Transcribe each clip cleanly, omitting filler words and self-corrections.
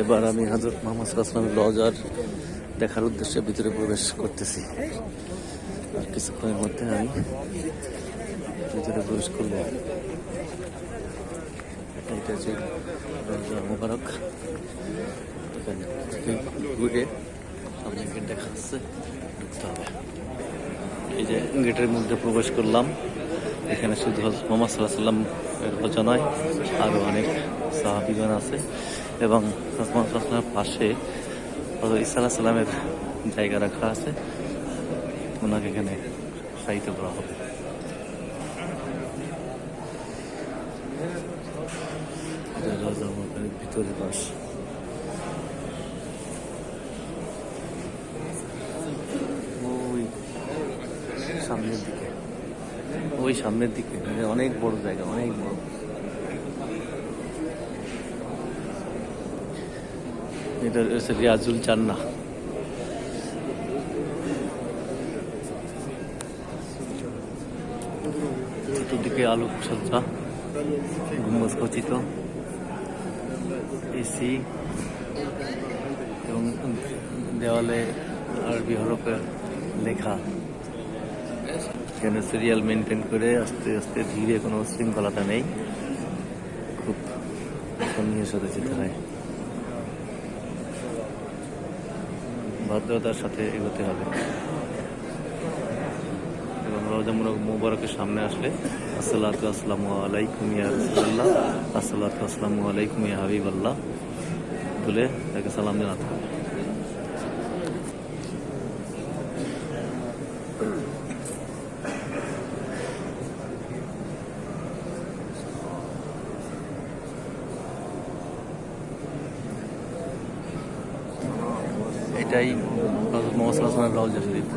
এবার আমি হযরত মুহাম্মদ সাল্লাল্লাহু আলাইহি ওয়াসাল্লামের রওজার দেখার উদ্দেশ্যে ভিতরে প্রবেশ করতেছি। আর কিছুক্ষণের মধ্যে আমি ভিতরে প্রবেশ করব। এটা হচ্ছে রওজা মুবারক। এখান থেকে ঘুরে সামনে গেট দেখা যাচ্ছে, ঢুকতে হবে। এই যে গেটের মধ্যে প্রবেশ করলাম। এখানে শুধু হযরত মুহাম্মদ সাল্লাল্লাহু আলাইহি ওয়াসাল্লাম এর রওজা নয়, আরও অনেক সাহাবীগণ আছে এবং হযরত মুহাম্মদ সাল্লাল্লাহু আলাইহি ওয়াসাল্লামের পাশে হযরত ঈসা আলাইহিস সালামের জায়গা রাখা আছে। ওনাকে এখানে শায়িত করা হবে। রওজা মুবারকের ভিতরে পাশ। ওই সামনের দিকে অনেক বড় জায়গা, অনেক বড়। এটা হচ্ছে রিয়াজুল জান্নাহ। চতুর্দিকে আলোকসজ্জা, গুম্বজ খচিত, এসি এবং দেওয়ালে আরবি হরফে লেখা। এখানে সিরিয়াল মেনটেন করে আস্তে আস্তে ধীরে, কোনো শৃঙ্খলাটা নেই, খুব সম্মানের সাথে যেতে হয়, ভদ্রতার সাথে এগোতে হবে। এবং রওজা মুবারকের সামনে আসলে আসসালাতু আসসালামু আলাইকুম ইয়া রাসূলুল্লাহ, আসসালাতু আসসালামু আলাইকুম ইয়া হাবিবাল্লাহ বলে তাকে সালাম জানাতে হবে। এটাই হযরত মুহাম্মদ সাল্লাল্লাহু আলাইহি ওয়াসাল্লামের রওজা শরীফ।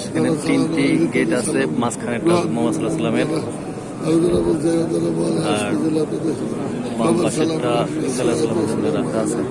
এখানে 3টি গেট আছে, মাঝখানে মুহাম্মদ সাল্লাল্লাহু আলাইহি ওয়াসাল্লামের, আর বাম পাশেরটা ঈসা আলাইহিস সালামের জন্য রাখা আছে।